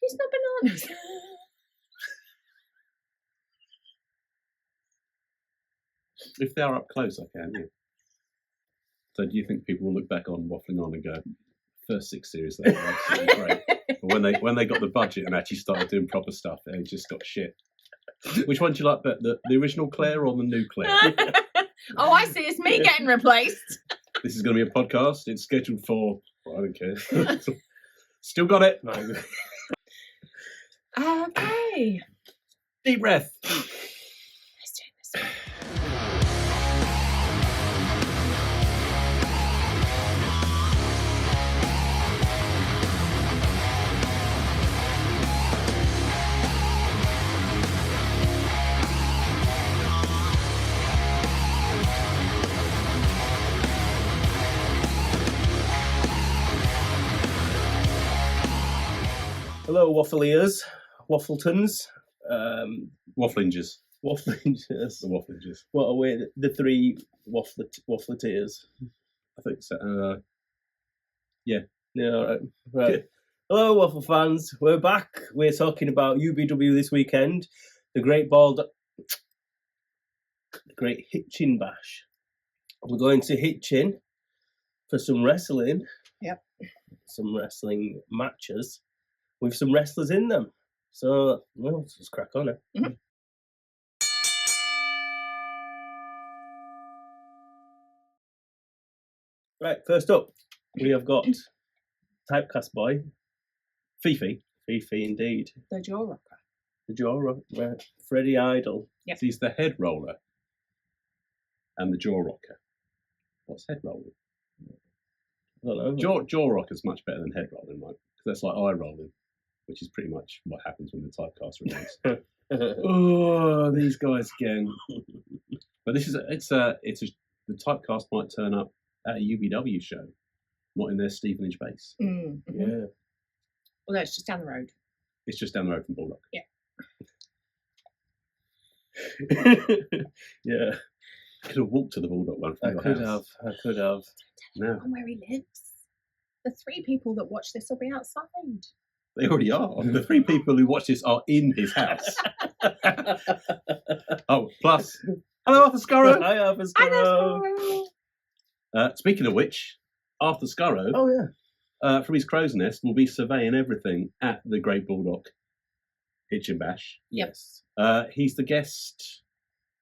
you smell bananas? If they are up close, I can, yeah. So do you think people will look back on Waffling On and go, first 6 series, they were absolutely great. But when they got the budget and actually started doing proper stuff, they just got shit. Which one do you like better, the original Claire or the new Claire? Oh, I see. It's me getting replaced. This is going to be a podcast. It's scheduled for... Well, I don't care. Still got it. Okay. Deep breath. Let's do this. Hello, Waffleteers, Waffletons, Wafflingers. Wafflingers. The Wafflingers. What are we? The 3 Waffleteers. I think so. Yeah. Yeah, all right. Right. Hello, Waffle fans. We're back. We're talking about UBW this weekend. The Great Hitchin Bash. We're going to Hitchin for some wrestling. Yep. Some wrestling matches with some wrestlers in them. So, well, let's just crack on it. Mm-hmm. Right, first up, we have got Typecast Boy, Fifi. Fifi indeed. The jaw rocker. The jaw rocker, Freddie Idol. Yep. He's the head roller and the jaw rocker. What's head rolling? I don't know. Jaw rocker's much better than head rolling, right? Because that's like eye rolling, which is pretty much what happens when the typecast release. Oh, these guys again. But this is the typecast might turn up at a UBW show, not in their Stevenage base. Mm-hmm. Yeah. Well, it's just down the road. It's just down the road from Bulldog. Yeah. Yeah. I could have walked to the Bulldog one from I your could house. have. I could have. No, On where he lives. The 3 people that watch this will be outside. they already are. The 3 people who watch this are in his house. Oh, plus, hello, Arthur Scurrow. Hi, Arthur I Scurrow. know. Speaking of which, Arthur Scurrow, Oh, yeah. from his crow's nest, will be surveying everything at the Great Bulldog Hitchin Bash. Yep. Yes. He's the guest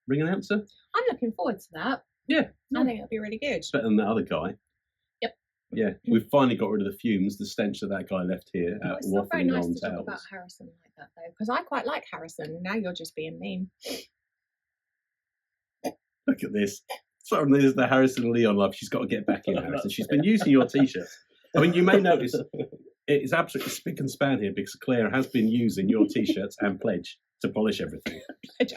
ring announcer. I'm looking forward to that. Yeah. I think it'll be really good. It's better than that other guy. Yep. Yeah, we've finally got rid of the fumes, the stench that guy left here at It's not very Waffling nice on to talk about Towels. Harrison like that, though, because I quite like Harrison. Now you're just being mean. Look at this. So there's the Harrison Leon love. She's got to get back in, Harrison. She's been using your T-shirt. I mean, you may notice it is absolutely spick and span here because Claire has been using your T-shirts and Pledge to polish everything.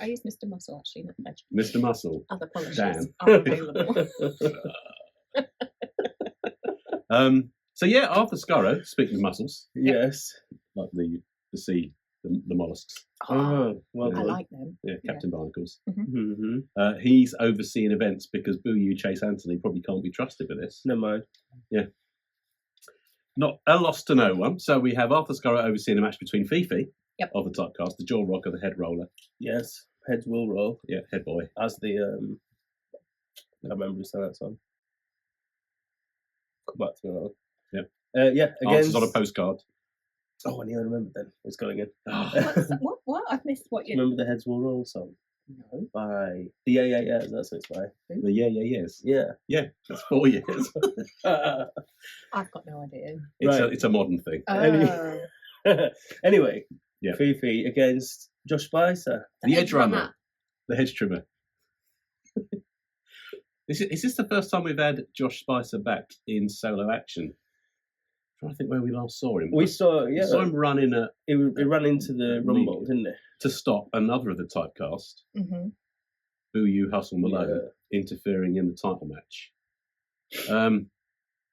I use Mr. Muscle, actually, not Pledge. Mr. Muscle. Other polishes Dan. are available. So yeah, Arthur Scurrow, speaking of muscles, Yes. like the sea, the mollusks. Oh, well I done. like them. Yeah, Captain Barnacles. Mm-hmm. He's overseeing events because Boo You Chase Anthony probably can't be trusted with this. Never mind. Not a loss to no one. So we have Arthur Scurrow overseeing a match between Fifi Yep. of the typecast, the jaw rocker, the head roller. Yes. Heads will roll. Yeah, head boy. As the I can't remember who sang that song. Come back to me now. Yeah. Yeah. Answers Against... on a postcard. Oh, I nearly remembered then. It's going again. What? I've missed what you... Remember the Heads Will Roll song? No. By the Yeah. That's what it's by. The yes. Yeah. Yeah, that's 4 years. I've got no idea. It's a modern thing. Anyway, Yeah. Fifi against Josh Spicer. The edge runner. The hedge trimmer. Is this the first time we've had Josh Spicer back in solo action? I'm trying to think where we last saw him. We saw him running He ran into the Rumble, didn't he? to stop another of the typecast, Mm-hmm. Boo You Hustle Malone, interfering in the title match. I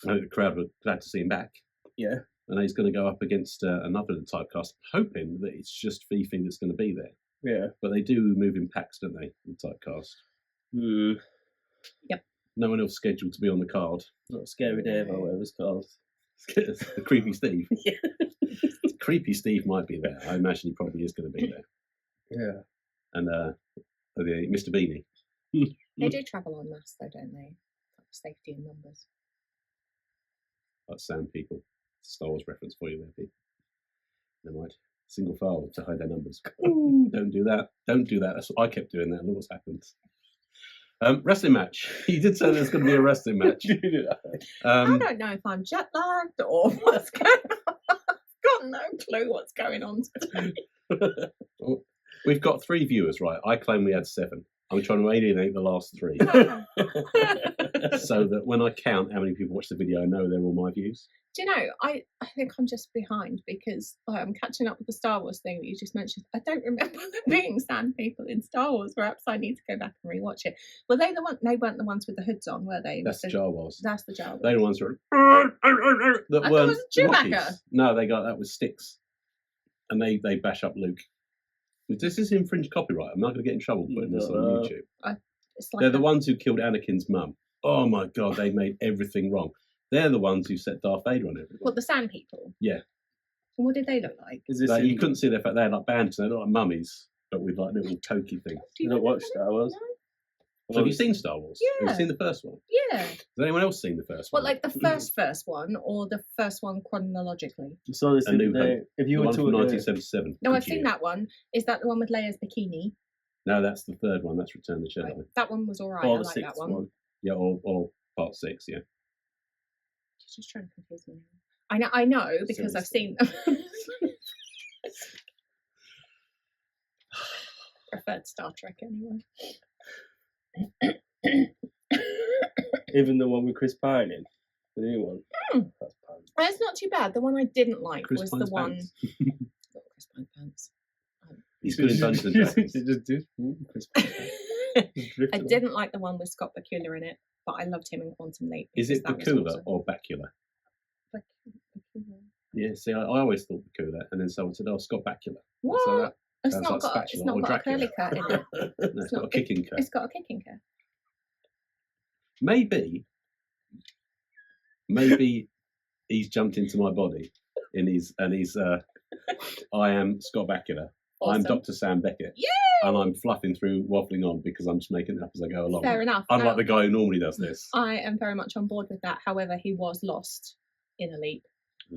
think the crowd were glad to see him back. Yeah. And he's going to go up against another of the typecast, hoping that it's just Fifi that's going to be there. Yeah. But they do move in packs, don't they, the typecast? Mm. Yep. No one else scheduled to be on the card. Not Scary Dave or whatever it's called. The Creepy Steve. Yeah. Creepy Steve might be there. I imagine he probably is going to be there. Yeah. And Mr. Beanie. They do travel en masse, though, don't they? Safety in numbers. That's Sand People. Star Wars reference for you there, Pete. Never mind. Single file to hide their numbers. Ooh, don't do that. Don't do that. That's what I kept doing that. Look what's happened. Wrestling match. You did say there's going to be a wrestling match. I don't know if I'm jet lagged or what's going on. I've got no clue what's going on today. We've got 3 viewers, right? I claim we had 7. I'm trying to alienate the last 3. So that when I count how many people watch the video, I know they're all my views. Do you know, I think I'm just behind because I'm catching up with the Star Wars thing that you just mentioned. I don't remember there being Sand People in Star Wars. Perhaps I need to go back and rewatch it. Were they the one? They weren't the ones with the hoods on, were they? That's the Jawas. That's the Jawas. They're the ones that I thought it was Chewbacca. Wookiees. No, they got that with sticks, and they bash up Luke. This is infringed copyright. I'm not going to get in trouble putting this on YouTube. They're the ones who killed Anakin's mum. Oh my god, they made everything wrong. They're the ones who set Darth Vader on everything. What, the Sand People? Yeah. And what did they look like? You couldn't see their face. They're like bands. They're not like mummies, but with like little pokey things. You don't watch Star Wars? So have you seen Star Wars? Yeah. Have you seen the first one? Yeah. Has anyone else seen the first one? What, like the first one, or the first one chronologically? So this A New Hope. if you the were one to from 1977. No, I've seen that one. Is that the one with Leia's bikini? No, that's the third one. That's Return of the Jedi. Right. That one was alright. or I the like sixth that one. Yeah, or part 6. Yeah. She's just trying to confuse me now. I know because I've seen them. Preferred Star Trek anyway. Even the one with Chris Pine in, the new one. That's Pine. It's not too bad. The one I didn't like Chris was Pine's the one. pants. Not Chris Pine pants. He's good in Dungeons and Dragons. Just do Chris Pine. I didn't like the one with Scott Bakula in it, but I loved him in Quantum Leap. Is it because that was Bakula awesome. or Bakula? Bakula. Yeah, see, I always thought Bakula, and then someone said, "Oh, Scott Bakula." What? So that It's sounds not like got. spatula It's not or got a Dracula. curly cut in it. No, it's got a kicking cut. It's got a kicking cut. Maybe he's jumped into my body and he's I am Scott Bakula. I'm Awesome. Dr. Sam Beckett. Yay! And I'm fluffing through Waffling On because I'm just making it up as I go along. Fair enough. Unlike Now, the guy who normally does this. I am very much on board with that. However, he was lost in a leap.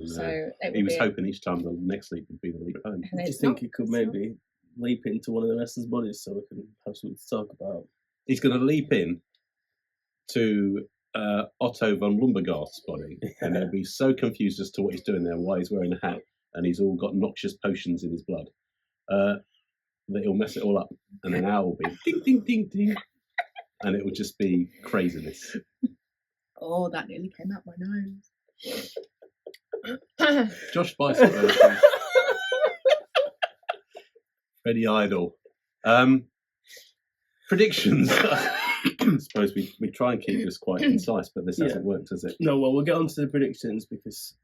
So it He would was be hoping each time the next leap would be the leap home. and Do you it's think not- he could it's not. maybe leap into one of the wrestlers' bodies so we can have something to talk about? He's going to leap in to Otto von Lumbergarth's body, and they'll be so confused as to what he's doing there, why he's wearing a hat, and he's all got noxious potions in his blood, that he'll mess it all up, and then Al will be ding, ding, ding, ding, and it will just be craziness. Oh, that nearly came out my nose. Josh Spicer versus Freddie Idol. Predictions. I suppose we try and keep this quite concise, but this hasn't worked, has it? No, well, we'll get on to the predictions because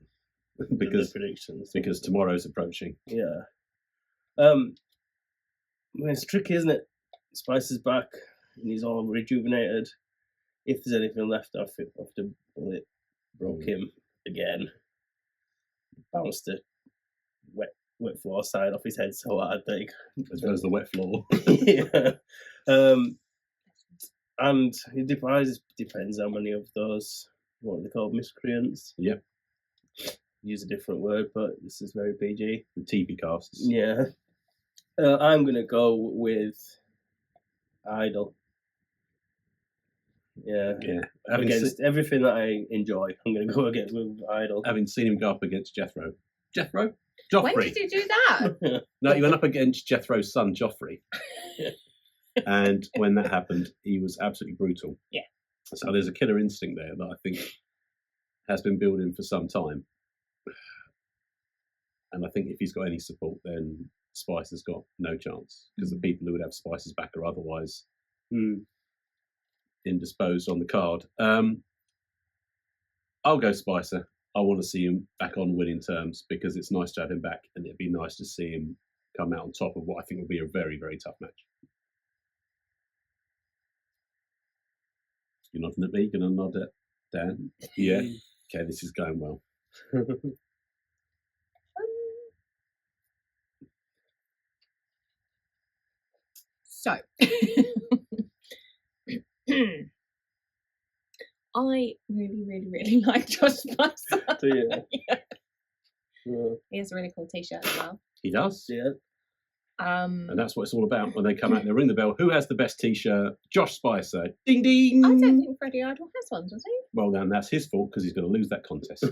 because the predictions. because tomorrow's approaching. Yeah. I mean, it's tricky, isn't it? Spice is back and he's all rejuvenated. If there's anything left after Bullet broke him again, bounced the wet floor side off his head so hard, I think. As well as the wet floor. Yeah. And it depends how many of those, what are they called, miscreants? Yep. Use a different word, but this is very PG. The TV casts. Yeah. I'm going to go with Idol. Yeah. Yeah. Against everything that I enjoy, I'm going to go against with Idol. Having seen him go up against Jethro. Jethro? When Joffrey. did you do that? No, he went up against Jethro's son, Joffrey. And when that happened, he was absolutely brutal. Yeah. So there's a killer instinct there that I think has been building for some time. And I think if he's got any support, then Spice has got no chance. Because the people who would have Spice's back are otherwise indisposed on the card. I'll go Spicer. I want to see him back on winning terms because it's nice to have him back, and it'd be nice to see him come out on top of what I think will be a very, very tough match. You're nodding at me, you're going to nod at Dan? Yeah. Okay, this is going well. So, I really like Josh Spicer. Do you? Yeah. Yeah. He has a really cool t-shirt as well. He does. Yeah. And that's what it's all about when they come out. They ring the bell. Who has the best t-shirt? Josh Spicer. Ding ding. I don't think Freddie Idol has one, does he? Well, then that's his fault because he's going to lose that contest. I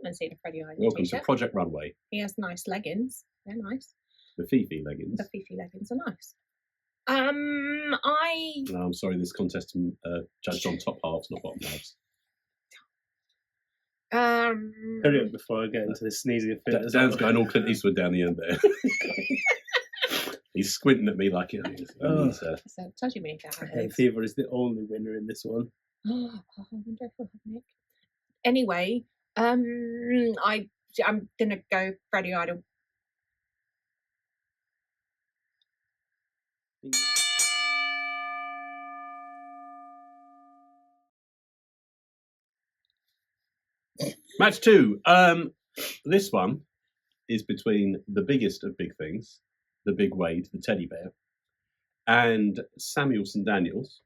haven't seen a Freddie Idol Welcome t-shirt. to Project Runway. He has nice leggings. They're nice. The Fifi leggings. The Fifi leggings are nice. No, I'm sorry, this contest judged on top halves, not bottom halves. Hurry up before I get into this sneezing fit. Dan's going all Clint Eastwood down the end there. He's squinting at me like, Oh. So touchy me down. Hay Fever is the only winner in this one. Oh, I wonder if we'll have Nick. Anyway, I'm gonna go Freddie Idol. Match 2. This one is between the biggest of big things, the Big Wade, the teddy bear, and Samuel St. Daniels,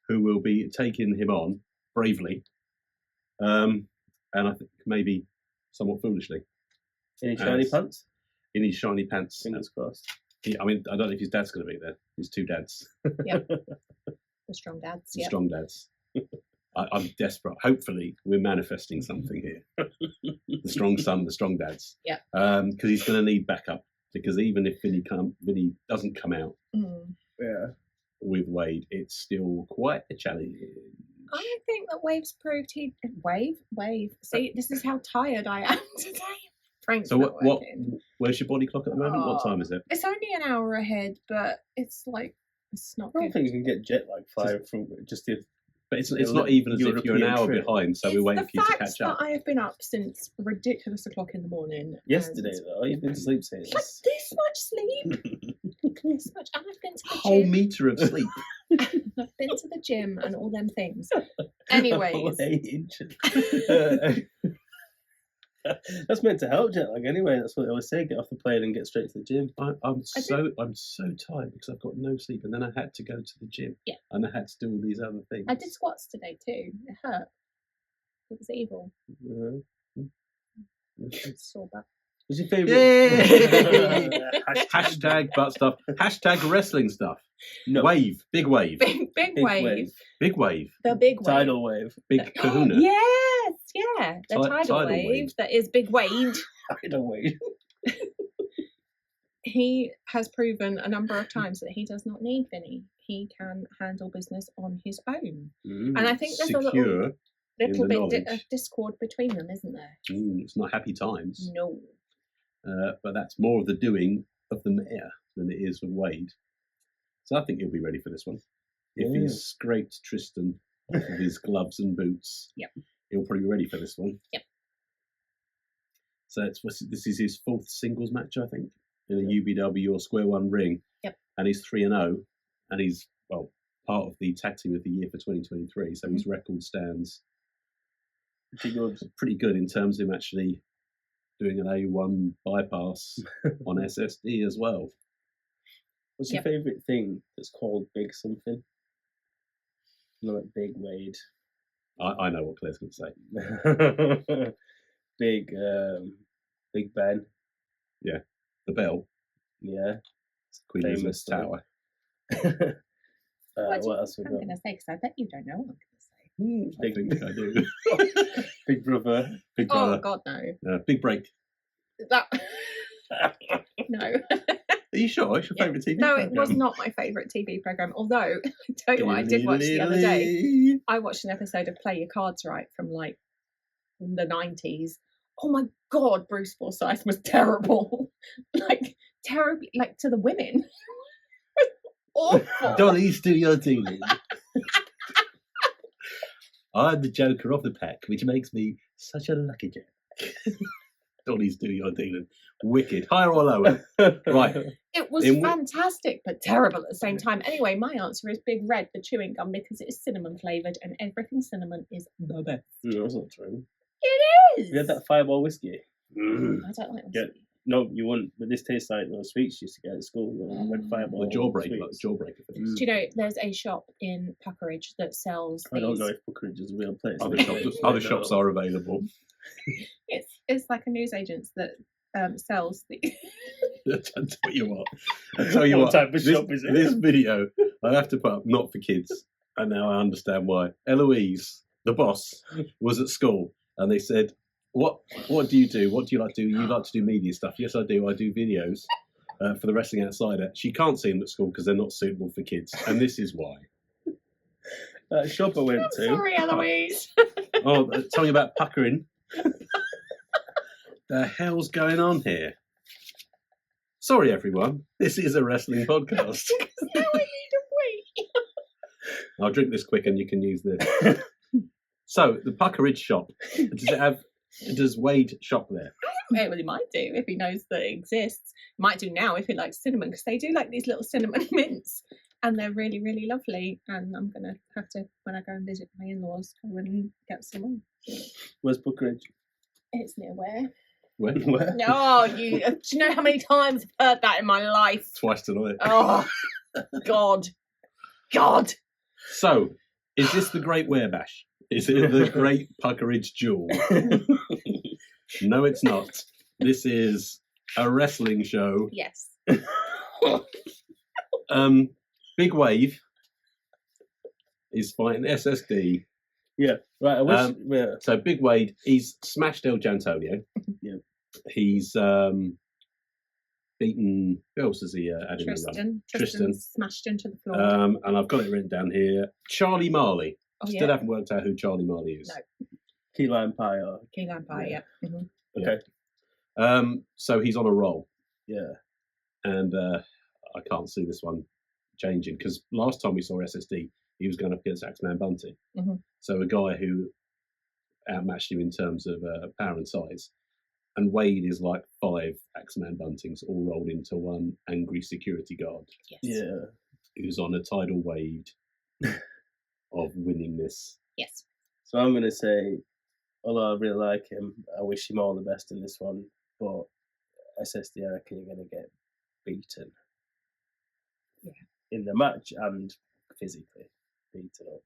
who will be taking him on bravely, and I think maybe somewhat foolishly. Any shiny pants? In his shiny pants. Fingers crossed. I mean, I don't know if his dad's going to be there. His two dads. Yep. The strong dads. The Yep. strong dads. I'm desperate. Hopefully, we're manifesting something here. The strong son, the strong dads. Yeah. Because he's going to need backup. Because even if Vinnie doesn't come out Yeah. with Wade, it's still quite a challenge. I think that Wave's proved Wave. See, this is how tired I am today. Frank's So not what? working. Where's your body clock at the moment? What time is it? It's only an hour ahead, but it's like it's not I don't good. think you can get jet lag fire from just the. But it's not even as if you're an European hour trip. behind, so It's we're waiting the for you to fact catch that up. I have been up since ridiculous o'clock in the morning. Yesterday and though, you've been to sleep since. like this much sleep, this much, and I've been to the Whole gym. meter of sleep. I've been to the gym and all them things. Anyways, 8 inches. That's meant to help jet lag anyway. That's what they always say. Get off the plane and get straight to the gym. I'm so tired because I've got no sleep, and then I had to go to the gym. Yeah. And I had to do all these other things. I did squats today too. It hurt. It was evil. It's sore butt. What's your favourite? Yay! Hashtag butt stuff. Hashtag wrestling stuff. No. Wave. Big wave. Big Big wave. wave. Big wave. The big wave. Tidal wave. Big kahuna. Yes, yeah. The tidal Tidal wave, wave. that is Big Wade. Tidal wave. He has proven a number of times that he does not need Vinnie. He can handle business on his own. And I think there's a Secure. little the bit knowledge. of discord between them, isn't there? It's not happy times. No. But that's more of the doing of the mayor than it is of Wade. So I think he'll be ready for this one. If Yeah. he's scraped Tristan off of his gloves and boots, Yep. he'll probably be ready for this one. Yep. So this is his 4th singles match, I think, in a UBW or Square One ring. Yep. And he's 3-0, and he's part of the tag team of the year for 2023. So his record stands pretty good in terms of him actually doing an A1 bypass on SSD as well. What's your favourite thing that's called Big something? No, like Big Wade. I know what Claire's going to say. Big Ben. Yeah, the bell. Yeah. Queen Famous Elizabeth's Tower. What else we I'm got? going to say, because I bet you don't know what I'm going to say. I think I do. Big Brother. Big Oh, brother. God, no. Big break. That... no. Are you sure? It's your favourite TV No, it programme? was not my favourite TV programme. Although, I tell you what I did watch the other day. I watched an episode of Play Your Cards Right from like the 90s. Oh my God, Bruce Forsyth was terrible. Like, terribly, like to the women. Awful. Dolly's do your dealing. I'm the joker of the pack, which makes me such a lucky jack. Dolly's do your dealing. Wicked. Higher or lower? Right. It was fantastic, but terrible at the same time. Anyway, my answer is Big Red, the chewing gum, because it is cinnamon flavoured and everything cinnamon is the best. No, that's not true. It is! You had that Fireball whiskey. I don't like whiskey. No, you wouldn't. But this tastes like those sweets you used to get at school. Red Fireball. The jawbreaker, sweets. like the jawbreaker things. Do you know there's a shop in Puckeridge that sells I don't these? know if Puckeridge is a real place. Other shops are available. It's like a newsagent that sells the. I'll tell you what. I'll tell you What what. type of shop is it? This video, I have to put up not for kids, and now I understand why. Eloise, the boss, was at school, and they said, "What do you do? What do you like to do? You like to do media stuff?" Yes, I do. I do videos for the Wrestling Outsider. She can't see them at school because they're not suitable for kids, and this is why. Shop I went I'm to. sorry, Eloise. Oh, tell me about puckering. The hell's going on here? Sorry, everyone. This is a wrestling podcast. Now I need a wee. I'll drink this quick, and you can use this. So, the Puckeridge shop. Does Wade shop there? Well, he might do if he knows that it exists. Might do now if he likes cinnamon, because they do like these little cinnamon mints, and they're really, really lovely. And I'm gonna have to, when I go and visit my in-laws, go and get some more. Where's Puckeridge? It's near where? Where? Oh, do you know how many times I've heard that in my life? Twice tonight. Oh, God. So, is this the Great Werebash? Is it the Great Puckeridge Jewel? No, it's not. This is a wrestling show. Yes. Big Wave is fighting SSD. Yeah, right. I wish. Yeah. So Big Wade, he's smashed El Jantonio. Yeah. He's beaten. Who else has he had in the run? Tristan smashed into the floor. And I've got it written down here. Charlie Marley. Oh, Still haven't worked out who Charlie Marley is. No. Key Lime Pie. Key Lime Pie, yeah. Mm-hmm. Okay. So he's on a roll. Yeah. And I can't see this one changing because last time we saw SSD, he was going up against Axeman Bunty. Mm-hmm. So a guy who outmatched him in terms of power and size. And Wade is like 5 Axeman Buntings all rolled into one angry security guard. Yes. Yeah. Who's on a tidal wave of winning this. Yes. So I'm going to say, although I really like him, I wish him all the best in this one. But SSD, I reckon you're going to get beaten. Yeah. In the match and physically beaten up.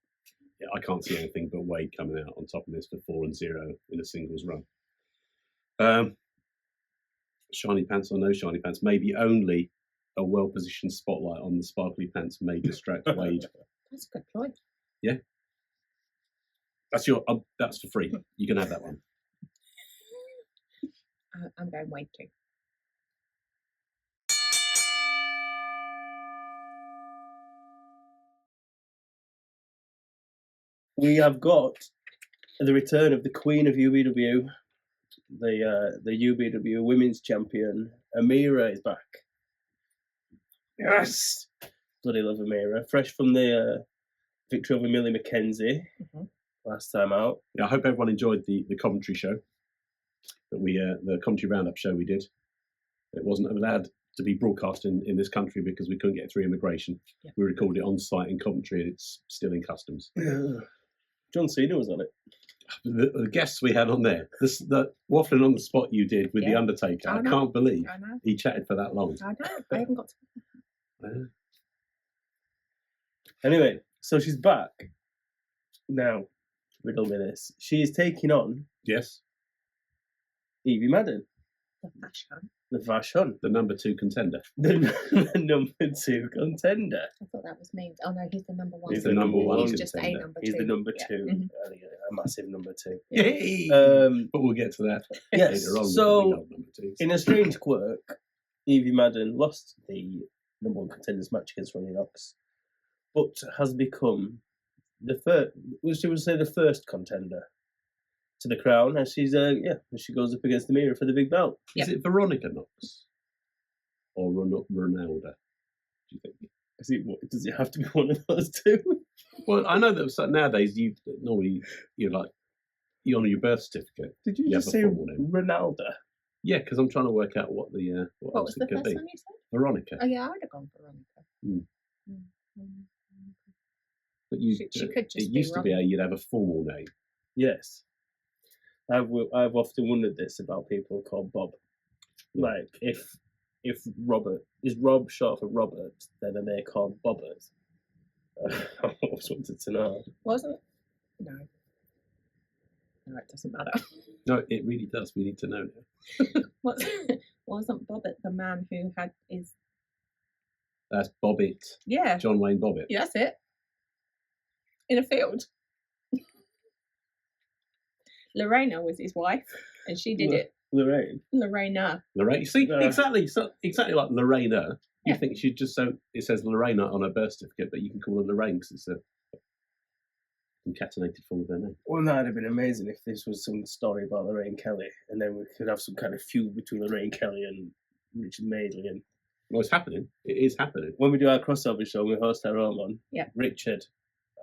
Yeah, I can't see anything but Wade coming out on top of this for 4-0 in a singles run. Shiny pants or no shiny pants, maybe only a well-positioned spotlight on the sparkly pants may distract Wade. That's a good point. Yeah, that's that's for free. You can have that one. I'm going Wade too. We have got the return of the Queen of UBW, the UBW Women's Champion. Amira is back. Yes! Bloody love Amira. Fresh from the victory over Millie McKenzie last time out. Yeah, I hope everyone enjoyed the commentary show that the commentary roundup show we did. It wasn't allowed to be broadcast in this country because we couldn't get through immigration. Yeah. We recorded it on site in Coventry and it's still in customs. John Cena was on it. The guests we had on there, the waffling on the spot you did with the Undertaker, I can't believe he chatted for that long. I know. I haven't got to. Anyway, so she's back now. Riddle me this. She is taking on Evie Madden. The Vashon. The number 2 contender. The number 2 contender. I thought that was me. Oh no, he's the number 1. He's the number 1. He's just a number 2. He's the number 2. Mm-hmm. A massive number 2. Yay! But we'll get to that yes. later on. So, in a strange quirk, Evie Madden lost the number 1 contenders match against Ronnie Knox, but has become the first contender to the crown, and she's she goes up against Amira for the big belt. Is it Veronica Knox or Ronaldo? Do you think? Does it have to be one of those two? Well, I know that nowadays you honour your birth certificate. Did you just say Ronaldo? Yeah, because I'm trying to work out what was the first one you said? Veronica. Oh yeah, I would have gone Veronica. But she could just it used to be you'd have a formal name. Yes. I've often wondered this about people called Bob. Like if Robert is Rob short for Robert, then are they called Bobbers? I always wanted to know. Wasn't? No. No, it doesn't matter. No, it really does. We need to know now. Wasn't Bobbit the man who had his? That's Bobbitt. Yeah. John Wayne Bobbitt. Yeah, that's it. In a field. Lorena was his wife, and she did it. Lorraine. Lorena. Lorraine. You see, exactly like Lorena. You Yeah. think she'd just it says Lorena on her birth certificate, but you can call her Lorraine because it's a concatenated form of her name. Well, that'd have been amazing if this was some story about Lorraine Kelly, and then we could have some kind of feud between Lorraine Kelly and Richard Madeley. And Well, it's happening. It is happening. when we do our crossover show, we host our own one. Yeah. Richard,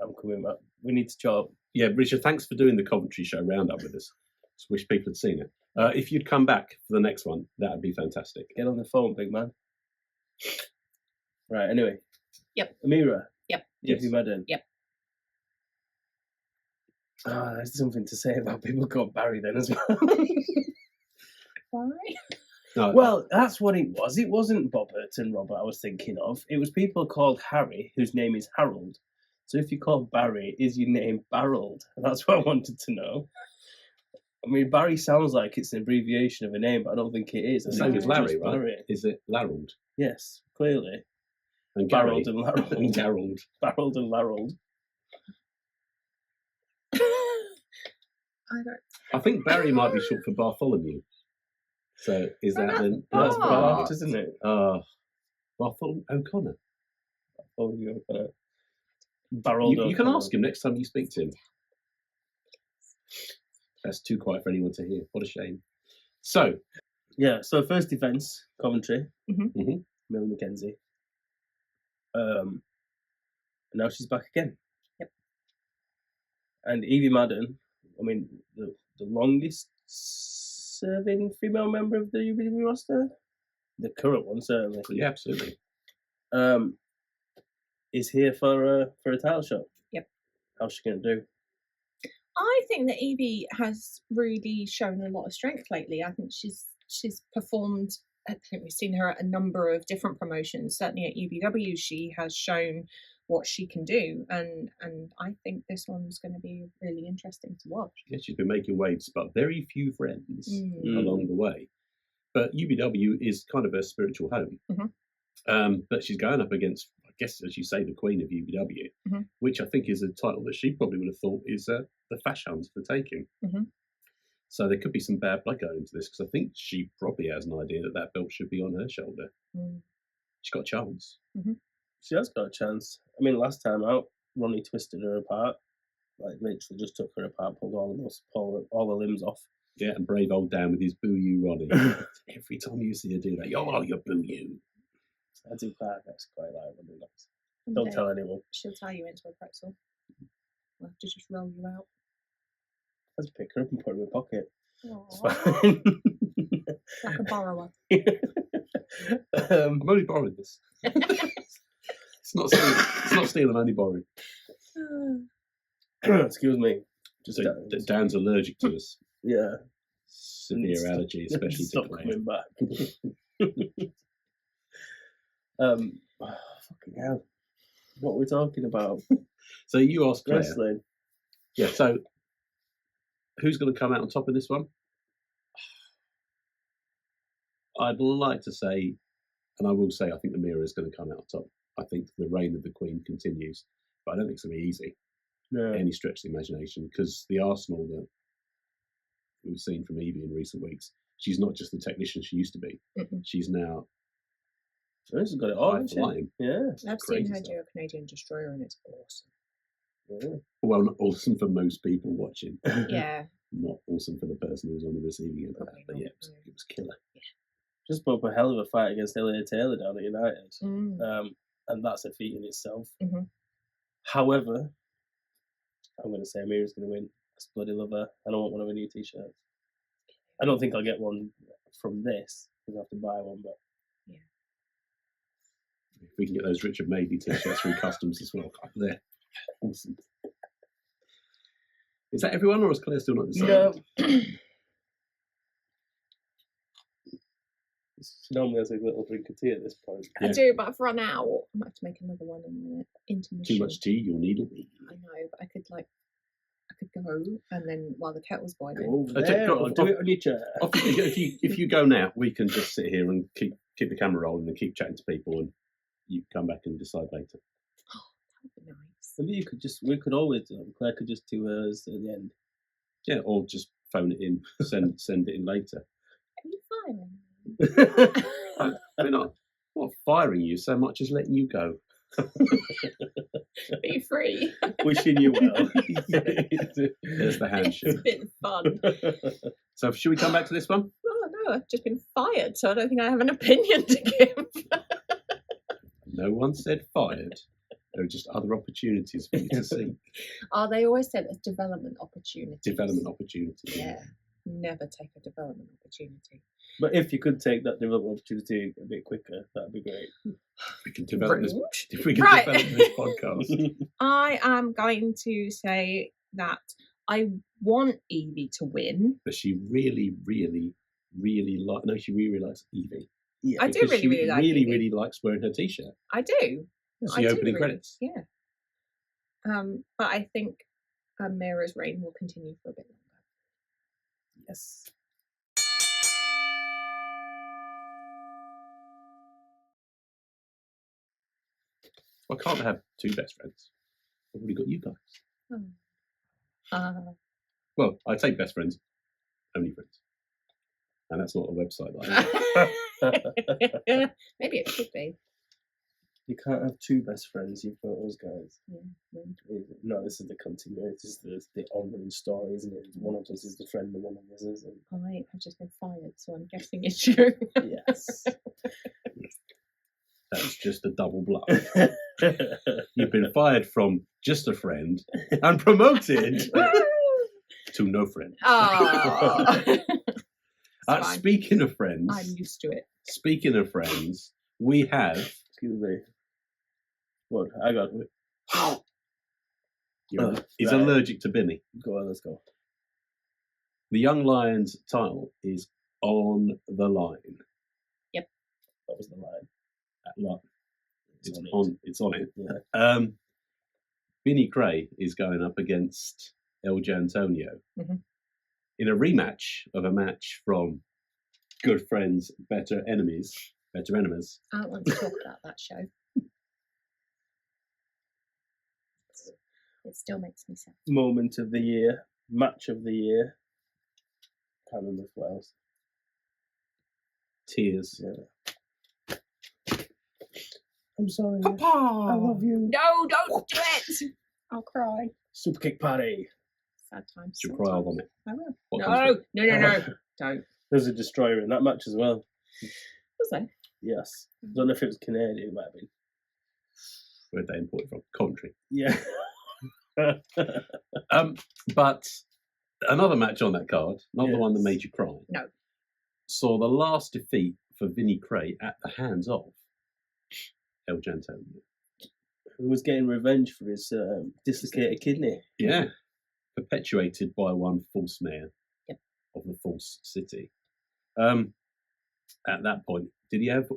I'm coming back. We need to talk. Yeah, Richard, thanks for doing the Coventry show roundup with us. Just wish people had seen it. If you'd come back for the next one, that'd be fantastic. Get on the phone, big man. Right. Anyway. Yep. Amira. Yep. Evie Madden. Yep. There's something to say about people called Barry then as well. Why? No, Well, that's what it was. It wasn't Bobbert and Robert I was thinking of. It was people called Harry, whose name is Harold. So if you call Barry, is your name Barrold? And that's what I wanted to know. I mean, Barry sounds like it's an abbreviation of a name, but I don't think it is. I the think same it's as Larry, just right? Barry. Is it Larold? Yes, clearly. And Gary? Barrold and Larold. And Garold. Barrold and Larold. I don't. I think Barry might be short for Bartholomew. So is Oh, that that's then? That's Bart. Bart, isn't it? Bartholomew O'Connor. Oh, you're gonna Barrold. You can ask him next time you speak to him. That's too quiet for anyone to hear. What a shame. So, Yeah, so first defence, Coventry. Mhm. Millie Mackenzie. And now she's back again. Yep. And Evie Madden, I mean, the longest serving female member of the UBW roster, the current one certainly, yeah, absolutely. is here for a title shot. Yep. How's she going to do? I think that Evie has really shown a lot of strength lately. I think she's performed. I think we've seen her at a number of different promotions. Certainly at UBW, she has shown what she can do, and I think this one's going to be really interesting to watch. Yeah, she's been making waves, but very few friends along the way. But UBW is kind of her spiritual home. But she's going up against, I guess, as you say, the Queen of UBW, which I think is a title that she probably would have thought is the Fashounds for taking. So there could be some bad blood going into this, because I think she probably has an idea that belt should be on her shoulder. She's got a chance. She has got a chance. I mean, last time out, Ronnie twisted her apart. Like, literally just took her apart, pulled all the limbs off. Yeah, and brave old Dan with his boo you, Ronnie. Every time you see her do that, oh, you boo you. I do quite like Ronnie. Don't tell anyone. She'll tie you into a pretzel. We'll have to just roll you out. Oh. Let's pick her up and put her in my pocket. It's Aww. fine. Like a borrower. I'm only borrowing this. It's not stealing, I'm only borrowing. Excuse me. So Dan's allergic to us. Yeah. Severe allergy, especially to Stop Kray. coming back. Fucking hell. What are we talking about? So you asked Claire. Wrestling. Yeah, so who's going to come out on top of this one? I'd like to say, and I will say, I think Amira is going to come out on top. I think the reign of the Queen continues, but I don't think it's going to be easy. No. Any stretch of the imagination, because the Arsenal that we've seen from Evie in recent weeks, she's not just the technician she used to be. She's now She's got it all, high hasn't she? flying. I've seen Crazy her stuff. do a Canadian Destroyer, and it's awesome. Yeah. Well, not awesome for most people watching. Yeah. Not awesome for the person who's on the receiving end of that. Probably But not, yeah, no. it was killer. Just put up a hell of a fight against Elliot Taylor down at United. And that's a feat in itself. However, I'm going to say Amira's going to win. I bloody love her. I don't want one of her new t-shirts. I don't think I'll get one from this, because I have to buy one, but If we can get those Richard Madeley t-shirts through customs as well, there. Awesome. Is that everyone, or is Claire still not decided? no. normally has a little drink of tea at this point. I do, but I've run out. I might have to make another one in the intermission. Too much tea, you'll need a wee. I know, but I could go and then while the kettle's boiling. Go over there or do it on your chair. If you go now, we can just sit here and keep the camera rolling and keep chatting to people, and you come back and decide later. Oh, that would be nice. Maybe we could always Claire could just do hers at the end. Yeah, or just phone it in, send it in later. Are you firing? We're not firing you so much as letting you go. Be free. Wishing you well. There's the handshake. It's been fun. So should we come back to this one? Oh no, I've just been fired, so I don't think I have an opinion to give. No one said fired. There are just other opportunities for you to seek. Oh, they always said there's development opportunities. Development opportunities. Yeah. Never take a development opportunity. But if you could take that development opportunity a bit quicker, that'd be great. We can develop this. Rude. If we can Right. develop this podcast. I am going to say that I want Evie to win. But she really, really, really she really likes Evie. Yeah. I do Because really, she really like really, Evie. really likes wearing her t-shirt. I do. It's I the do opening really. credits. Yeah. But I think Amira's reign will continue for a bit longer. Yes. Why can't I have two best friends? I've already got you guys. Oh. Well, I take best friends, only friends. And that's not a website that I Maybe it should be. You can't have two best friends. You've got us guys. Yeah. No, this is the continuity. This is the ongoing story, isn't it? One of us is the friend, and one of us isn't. I have just been fired, so I'm guessing it's true. Yes. That's just a double bluff. You've been fired from just a friend and promoted to no friend. Oh. Speaking of friends, I'm used to it. Speaking of friends, we have. Excuse me. What? I got it. He's right. allergic to Vinnie. Go on, let's go. The Young Lions title is on the line. That was the line. It's on it. Yeah. Vinnie Kray is going up against El Jantonio Mhm. in a rematch of a match from Good Friends, Better Enemies. I don't want to talk about that show. It still makes me sad. Moment of the year. Match of the year. Can't remember what else. Tears. Yeah. I'm sorry. Papa! I love you. No, don't do it! I'll cry. Super kick party. Sad times. She'll cry on it. I will. What comes No. Don't. There's a destroyer in that match as well. Was there? Yes. Don't know if it was Canadian, it might have been. Where'd they import it from? Coventry. Yeah. But another match on that card, not the one that Yes. made you cry. No. Saw the last defeat for Vinnie Kray at the hands of El Jantonio. Who was getting revenge for his dislocated kidney. Yeah. Perpetuated by one false mayor Yep. of the false city. At that point, did he have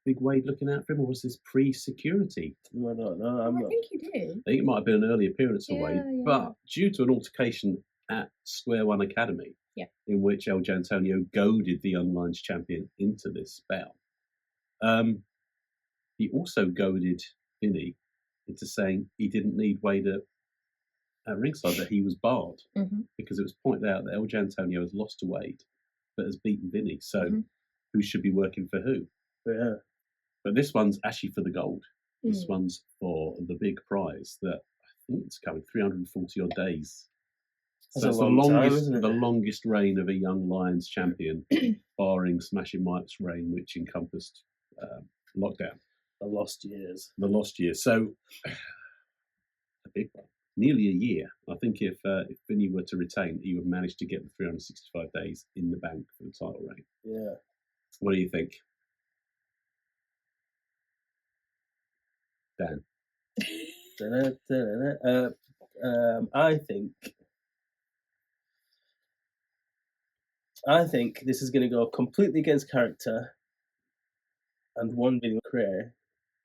Big Wade looking out for him, or was this pre-security? I don't know. I think you did. I think it might have been an early appearance for Wade, Yeah. but due to an altercation at Square One Academy, Yeah. in which El Jantonio goaded the Unline's champion into this bout, he also goaded Vinnie into saying he didn't need Wade at ringside, that he was barred, Mm-hmm. because it was pointed out that El Jantonio has lost to Wade, but has beaten Vinnie. So Mhm. who should be working for who? Yeah. But this one's actually for the gold. This Mm. one's for the big prize that I think it's coming 340 odd days. That's So a it's the long time, longest, isn't it? the longest reign of a Young Lions champion, barring Smashing Mike's reign, which encompassed lockdown, The lost years. the lost year. So a big one, nearly a year. I think if Vinnie were to retain, he would manage to get the 365 days in the bank for the title reign. Yeah. What do you think, Dan? I think I think this is going to go completely against character, and one Vinnie Kray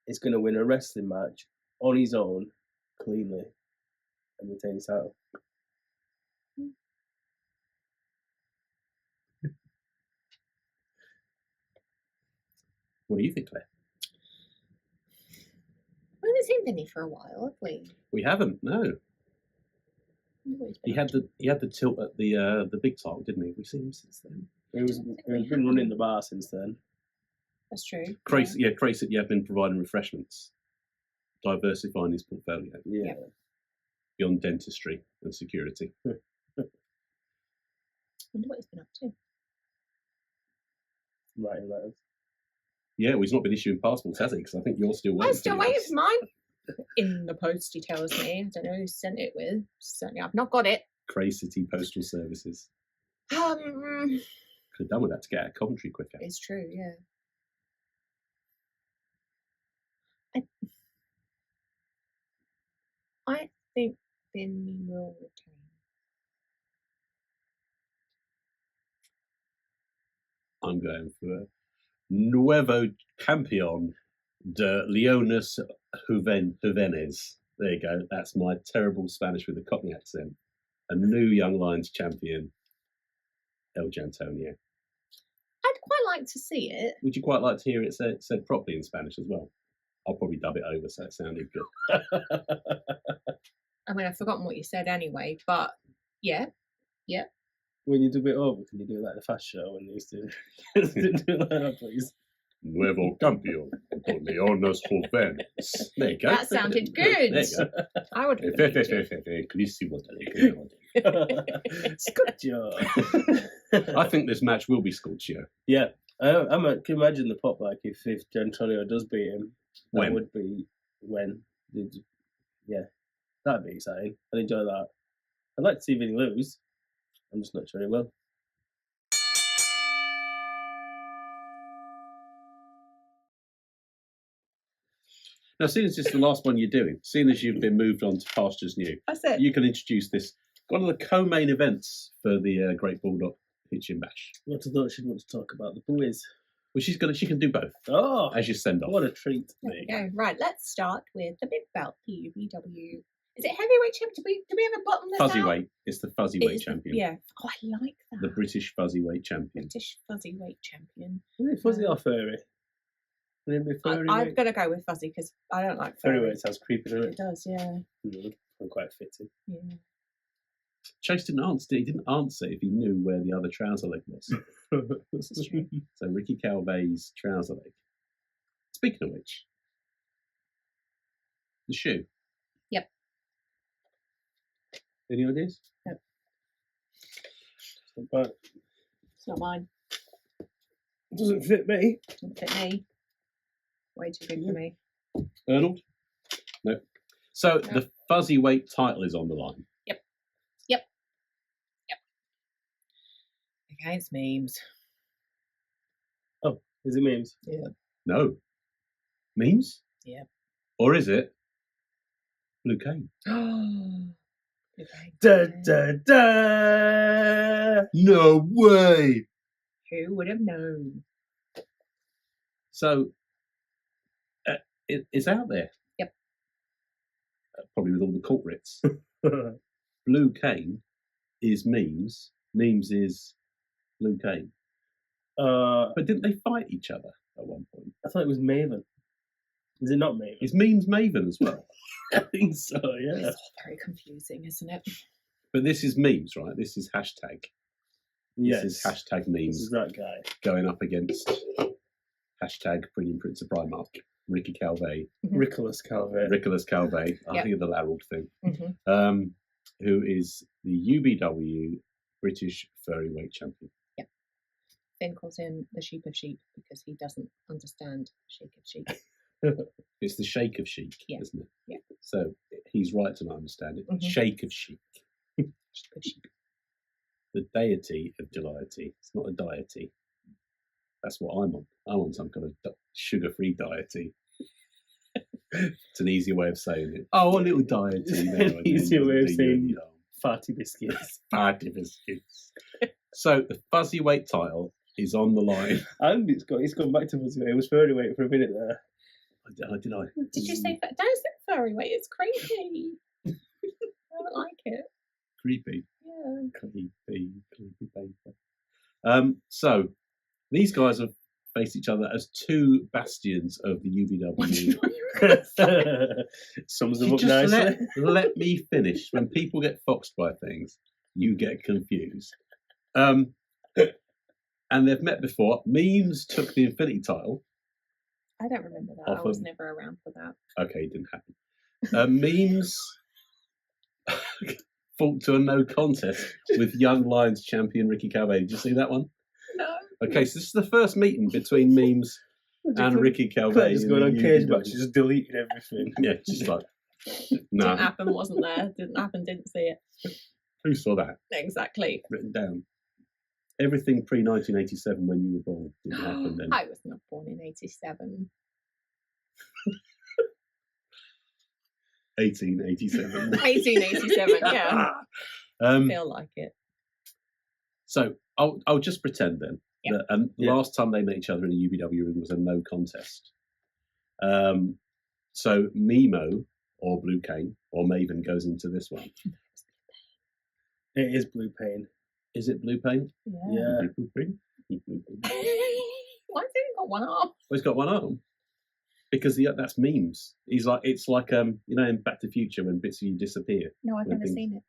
is going to win a wrestling match on his own, cleanly, and retain his title. What do you think, Claire? We haven't seen Vinnie for a while, have we? We haven't, no. He had the tilt at the big title, didn't he? We've seen him since then. He's been running the bar since then. That's true. Kray said you have been providing refreshments, diversifying his portfolio Yeah. beyond dentistry and security. Wonder what he's been up to. Writing letters. Yeah, well, he's not been issuing passports, has he? Because I think you're still waiting. I'm still waiting for mine. In the post, he tells me. I don't know who sent it with. Certainly, I've not got it. Kray City Postal Services. It's Could have done with that to get out of Coventry quicker. true, yeah. I think Vinnie will retain. I'm going for Nuevo Campeón de Leones Juvenes. There you go. That's my terrible Spanish with a Cockney accent. A new Young Lions champion, El Jantonio. I'd quite like to see it. Would you quite like to hear it said properly in Spanish as well? I'll probably dub it over so it sounded good. I mean, I've forgotten what you said anyway, but yeah. When you do it over, can you do it like the fast show when they used to do like that, please? Nuevo Campeón de Leones Juvenes. There you go. That sounded good. There you go. I would have believed you. Scotcha. I think this match will be Sculpture. Yeah, I can imagine the pop like if Jantonio does beat him. That When? would be when. Yeah, that'd be exciting. I'd enjoy that. I'd like to see Vinnie lose. I'm just not sure he will. Now, seeing as this is the last one you're doing, seeing as you've been moved on to pastures new, That's it. you can introduce this. One of the co-main events for the Great Bulldog Hitchin Bash. What I thought she'd want to talk about the boys. Well, she can do both Oh, as you send off. what a treat! There we go. Right, let's start with the big belt, the UBW. Is it heavyweight champion? Do we have a bottom this Fuzzy out? weight. It's the fuzzy It weight is the- champion. Yeah. Oh, I like that. The British fuzzy weight champion. British fuzzy weight champion. Is it fuzzy or furry? Would it be furry? I'm weight? going to go with fuzzy because I don't like Furry furry. weight sounds creepy, doesn't It it? does, yeah. I'm quite fitted. Yeah. Chase didn't answer. He didn't answer if he knew where the other trouser leg was. This is true. So Ricky Calvet's trouser leg. Speaking of which, the shoe. Yep. Any ideas? But It's not mine. it doesn't fit me. Doesn't fit me. Way too big for me. Arnold? No. So No. the fuzzy weight title is on the line. Against memes. Is it memes? Yeah. No. Memes? Yeah. Or is it Blue Cane? Okay. Da da da! No way! Who would have known? So it's out there. Yep. Probably with all the culprits. Blue Cane is memes. Memes is Blue Cane. But didn't they fight each other at one point? I thought it was Maven. Is it not Maven? Is memes Maven as well? I think so, yeah. It's all very confusing, isn't it? But this is memes, right? This is hashtag. Yes. This is hashtag This memes is that guy. going up against hashtag Premium Prince of Primark, Ricky Calvet, Nicholas Calvet. Nicholas Calvet. I Yep. think of the Larold thing. Mm-hmm. Who is the UBW British Furry Weight Champion. Finn calls him the sheep of sheep because he doesn't understand sheep of sheep. It's the Shake of Chic, Yeah. isn't it? Yeah. So he's right to not understand it. Mhm. Shake of Chic. Sheep of sheep. The deity of deity. It's not a deity. That's what I'm on. I'm on some kind of sugar-free deity. It's an easier way of saying it. Oh, a little deity. An easier way of saying fatty biscuits. Fatty biscuits. So the fuzzy weight title is on the line. And it's gone back to us. It was fairly weight for a minute there. Did I? Did you say that? Don't say furry weight. It's creepy. I don't like it. Creepy. Yeah. Creepy paper. So these guys have faced each other as two bastions of the UBW. Sums them You up just nicely. let me finish. When people get foxed by things, you get confused. And they've met before. Memes took the Infinity title. I don't remember that. I was never around for that. Okay, it didn't happen. Memes fought to a no contest with Young Lions champion Ricky Calvet. Did you see that one? No. Okay, so this is the first meeting between Memes and Ricky Calvet. Just going on cage match, just deleting everything. Yeah, just like, no. Didn't happen, wasn't there. Didn't happen, didn't see it. Who saw that? Exactly. Written down. Everything pre-1987 when you were born didn't happen then. I was not born in 87. 1887. 1887, yeah. I feel like it. So I'll just pretend then that last time they met each other in a UBW ring was a no contest. So Mimo or Blue Cane or Maven goes into this one. It is Blue Pain. Is it Blue Pain? Yeah. Blue Pain? Why has he only got one arm? Well, he's got one arm. Because that's Memes. It's like you know in Back to the Future when bits of you disappear. No, I've never seen it.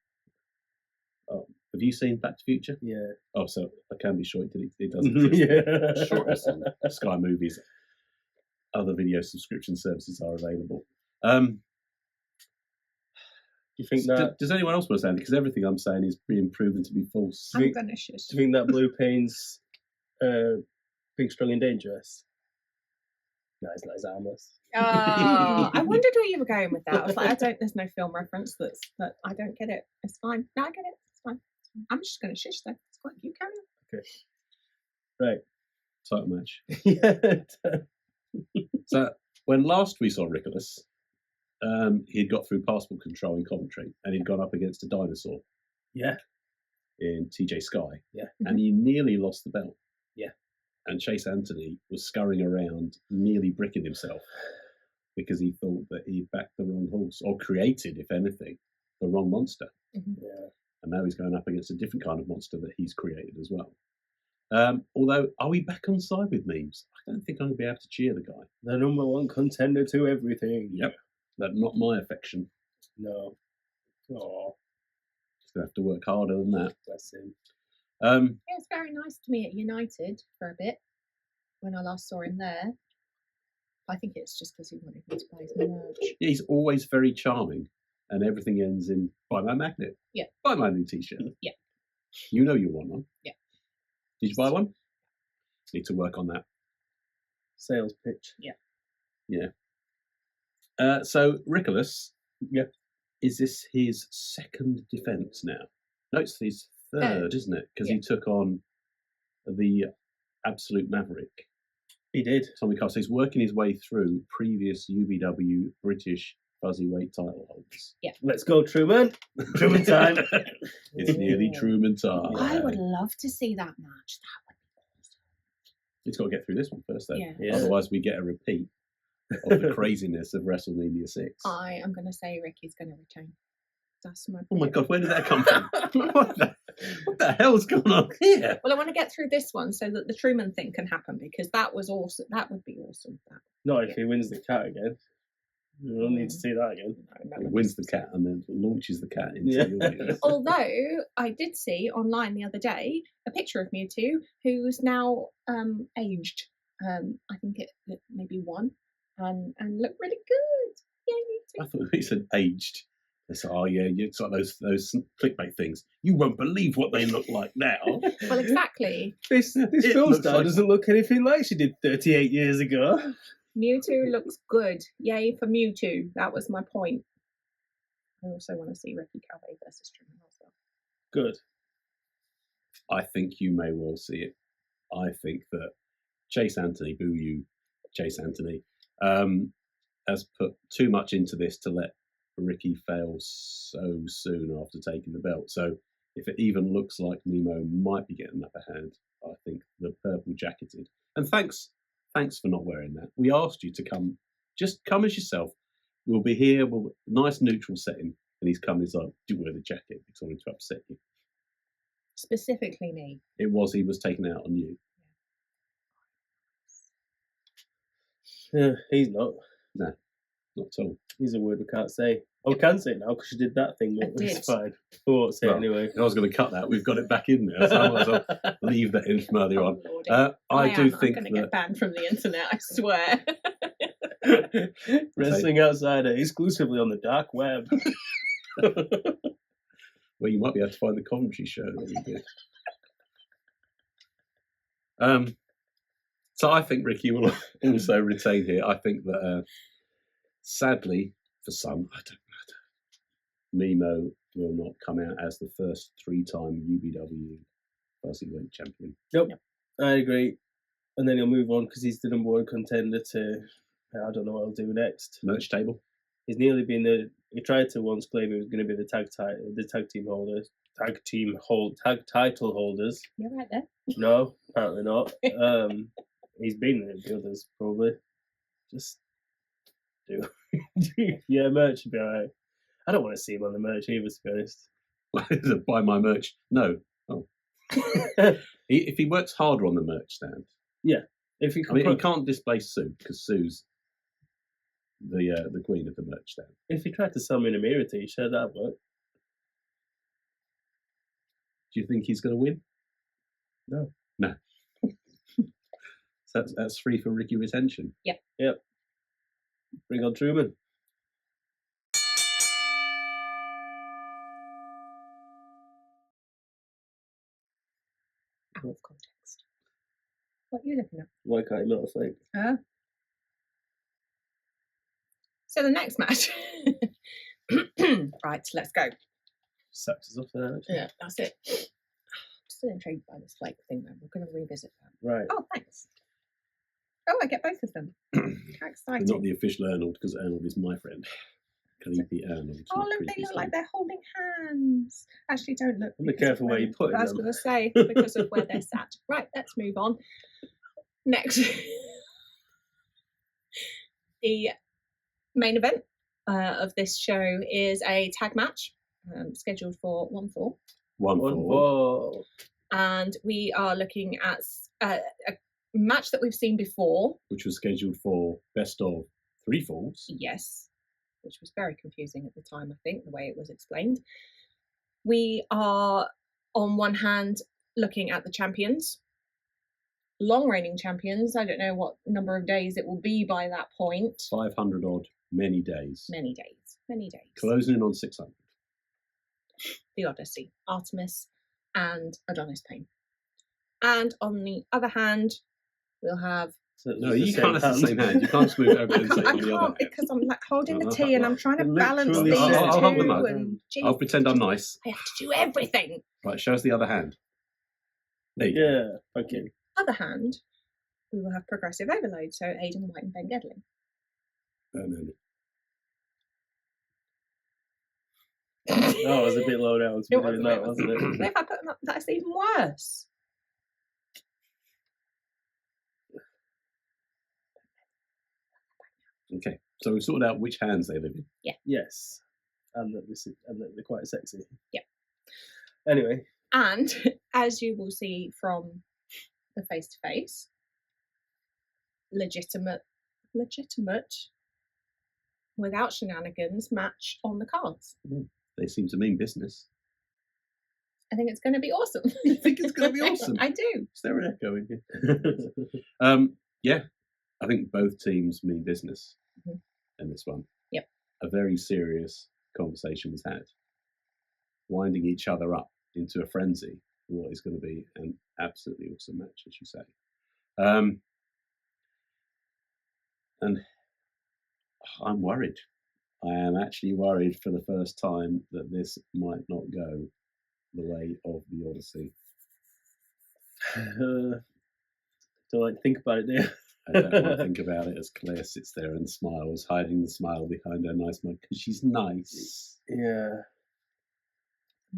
Oh, have you seen Back to the Future? Yeah. Oh, so I can be sure it doesn't. Yeah. Sure, Sky Movies. Other video subscription services are available. You think that? Does anyone else want to say anything? Because everything I'm saying is being proven to be false. I'm gonna shush. Do you think that Blue Pain's big, strong, and dangerous? No, it's not. It's harmless. I wondered where you were going with that. I was like, there's no film reference that I don't get it. It's fine. No, I get it. It's fine. I'm just going to shush though. It's quite you carry on. Okay. Right. Title match. Yeah. So when last we saw Richolas, he'd got through passport control in Coventry and he'd gone up against a dinosaur. Yeah. In TJ Sky. Yeah. And he nearly lost the belt. Yeah. And Chase Anthony was scurrying around, nearly bricking himself because he thought that he'd backed the wrong horse or created, if anything, the wrong monster. Mm-hmm. Yeah. And now he's going up against a different kind of monster that he's created as well. Although, are we back on side with Memes? I don't think I'm going to be able to cheer the guy. The number one contender to everything. Yep. But not my affection. No. Oh, He's going to have to work harder than that. bless him. He was very nice to me at United for a bit when I last saw him there. I think it's just because he wanted me to buy his merch. He's always very charming, and everything ends in buy my magnet. Yeah. Buy my new t-shirt. Yeah. You know you want one. Yeah. Did you buy one? Need to work on that. Sales pitch. Yeah. So Richolas, is this his second defence now? No, it's his third, isn't it? Because he took on the absolute maverick. He did. Tommy Castle. He's working his way through previous UBW British fuzzy weight title holders. Yeah. Let's go, Truman. Truman time. It's nearly Truman time. I would love to see that match. That would be awesome. He's got to get through this one first, though. Yeah. Otherwise, we get a repeat of the craziness of WrestleMania 6. I am going to say Ricky's going to retain. That's my. Oh my God, where did that come from? what the hell's going on here? Well, I want to get through this one so that the Truman thing can happen because that was awesome. That would be awesome. Not if he wins the cat again. We don't need to see that again. He wins the cat and then launches the cat into the audience. Although I did see online the other day a picture of Mewtwo who's now aged. I think it maybe 1 and looked really good. Yay, I Mewtwo. thought he said aged. They said, oh yeah, it's like those clickbait things. You won't believe what they look like now. Well, exactly. This film star doesn't look anything like she did 38 years ago. Mewtwo looks good. Yay for Mewtwo. That was my point. I also want to see Ricky Calvet versus Truman as well. Good. I think you may well see it. I think that Chase Anthony, boo you, Chase Anthony, has put too much into this to let Ricky fail so soon after taking the belt. So if it even looks like Nemo might be getting an upper hand, I think the purple jacketed. And thanks for not wearing that. We asked you to come. Just come as yourself. We'll be here. Nice neutral setting. And he's come. He's like, do wear the jacket because I wanted to upset you. Specifically me. He was taken out on you. Yeah, he's not. No, not at all. He's a word we can't say. Oh, we can say it now because she did that thing, but it's fine. We won't say it anyway. I was going to cut that. We've got it back in there, so I might as well leave that in from earlier on. I'm think going to get banned from the internet, I swear. Wrestling Outsider, exclusively on the dark web. Well, you might be able to find the commentary show that we did. So I think Ricky will also retain here. I think that, sadly, for some, I don't matter. Nemo will not come out as the first 3-time UBW Fuzzyweight champion. Yep, I agree. And then he'll move on because he's the number 1 contender to, I don't know what he'll do next. Merch table. He's nearly been he tried to once claim he was going to be the tag title holders. You're right there. No, apparently not. He's been in the others, probably. Just do. Yeah, merch would be alright. I don't want to see him on the merch either, to be honest. Buy my merch? No. Oh. If he works harder on the merch stand. Yeah. If he, he can't displace Sue, because Sue's the queen of the merch stand. If he tried to sell me an Amira t-shirt, that'd work. Do you think he's going to win? No. No. So that's free for Ricky retention. Yep. Bring on Truman. Out of context. What are you looking at? Why can't he not flake? So the next match. Right, let's go. Sucked us off there, actually. Yeah, that's it. I'm still intrigued by this flake thing, though. We're going to revisit that. Right. Oh, thanks. Oh, I get both of them. How exciting. Not the official Arnold, because Arnold is my friend. Creepy Arnold. Oh, look, they look like they're holding hands. Actually, don't look. Be careful where you put them. I was going to say, because of where they're sat. Right, let's move on. Next. The main event of this show is a tag match scheduled for 1-4. 1-4. And we are looking at a match that we've seen before. Which was scheduled for best of 3 falls. Yes. Which was very confusing at the time, I think, the way it was explained. We are, on one hand, looking at the champions. Long-reigning champions. I don't know what number of days it will be by that point. 500 odd, many days. Many days. Closing in on 600. The Odyssey, Artemis, and Adonis Payne. And on the other hand, we'll have... No, you can't have the same hand. You can't smooth over and say I on the other can't hand. because I'm like holding the tea and I'm trying to balance Literally these said- I'll hold them two. up. And I'll pretend I'm nice. I have to do everything. Right, show us the other hand. There you go. Yeah, okay. Other hand, we will have progressive overload. So Aidan White and Ben Gedling. No. Oh, it was a bit low down to be It doing that, wasn't it? If I put them up, that's even worse. Okay, so we've sorted out which hands they live in. Yes. And that they're quite sexy. Yeah. Anyway. And as you will see from the face-to-face, legitimate, without shenanigans, match on the cards. They seem to mean business. I think it's going to be awesome. You think it's going to be awesome? I do. Is there an echo in here? Yeah, I think both teams mean business in this one. Yep. A very serious conversation was had, winding each other up into a frenzy for what is going to be an absolutely awesome match, as you say. And I'm worried. I am actually worried for the first time that this might not go the way of the Odyssey. Don't like think about it, do you? I don't want to think about it as Claire sits there and smiles, hiding the smile behind her nice mug because she's nice. Yeah.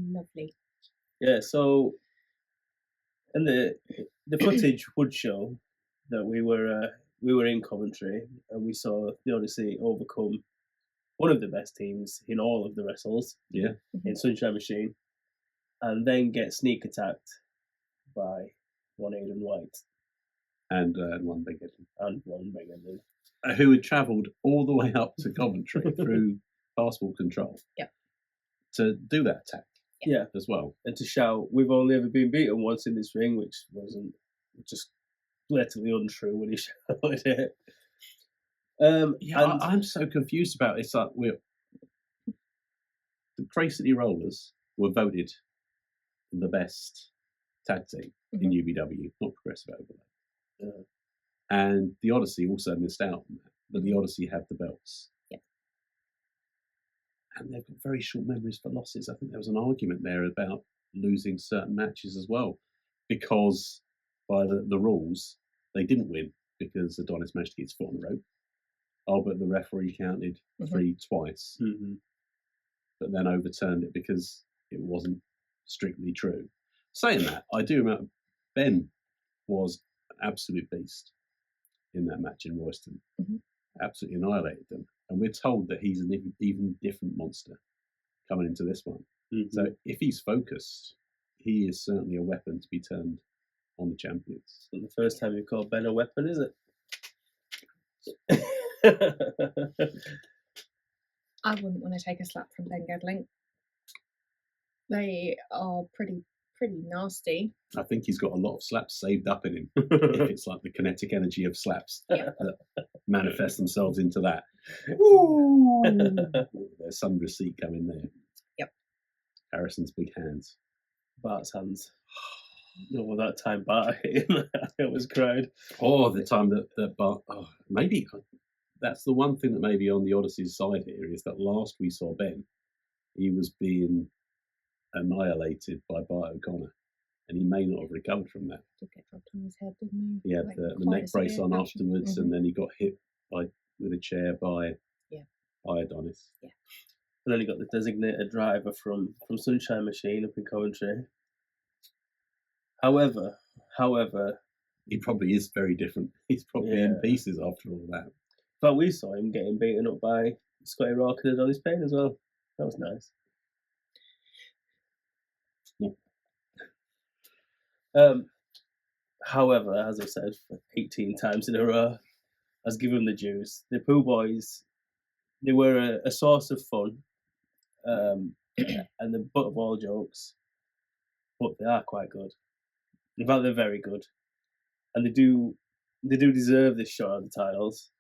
Lovely. Yeah, so and the footage would show that we were in Coventry and we saw the Odyssey overcome one of the best teams in all of the wrestles Yeah. in Sunshine Machine, and then get sneak attacked by one Aidan White And one big and one Megan. who had travelled all the way up to Coventry through passport control. Yep. To do that attack. Yeah, as well. and to shout, "We've only ever been beaten once in this ring," which wasn't just blatantly untrue when he shouted it. I'm so confused about it. It's like the Kray City Rollers were voted the best tag team in UBW, not Progressive Overload. And the Odyssey also missed out on that, but the Odyssey have the belts. Yeah. And they've got very short memories for losses. I think there was an argument there about losing certain matches as well, because by the rules, they didn't win because Adonis managed to get his foot on the rope. Oh, but the referee counted 3 twice, but then overturned it because it wasn't strictly true. Saying that, I do remember Ben was an absolute beast in that match in Royston. Absolutely annihilated them. And we're told that he's an even different monster coming into this one. So if he's focused, he is certainly a weapon to be turned on the champions. Not the first time you call Ben a weapon, is it? I wouldn't want to take a slap from Ben Gedling. They are pretty nasty. I think he's got a lot of slaps saved up in him. If it's like the kinetic energy of slaps that manifest themselves into that. Ooh, there's some receipt coming there. Yep. Harrison's big hands. Bart's hands. Oh, that time Bart hit him. I was cried. Oh, the time that Bart. Oh, maybe that's the one thing that maybe on the Odyssey's side here is that last we saw Ben, he was being annihilated by Bart O'Connor, and he may not have recovered from that. Did get dropped on his head, didn't he? He had the neck brace on afterwards, and then he got hit with a chair by Adonis. Yeah. And then he got the designated driver from Sunshine Machine up in Coventry. However, he probably is very different. He's probably in pieces after all that. But we saw him getting beaten up by Scotty Rourke and Adonis Payne as well. That was nice. However, as I said, 18 times in a row, I was giving them the juice. The Pooh Boys, they were a source of fun, and the butt of all jokes, but they are quite good. In fact, they're very good, and they do deserve this shot at the titles.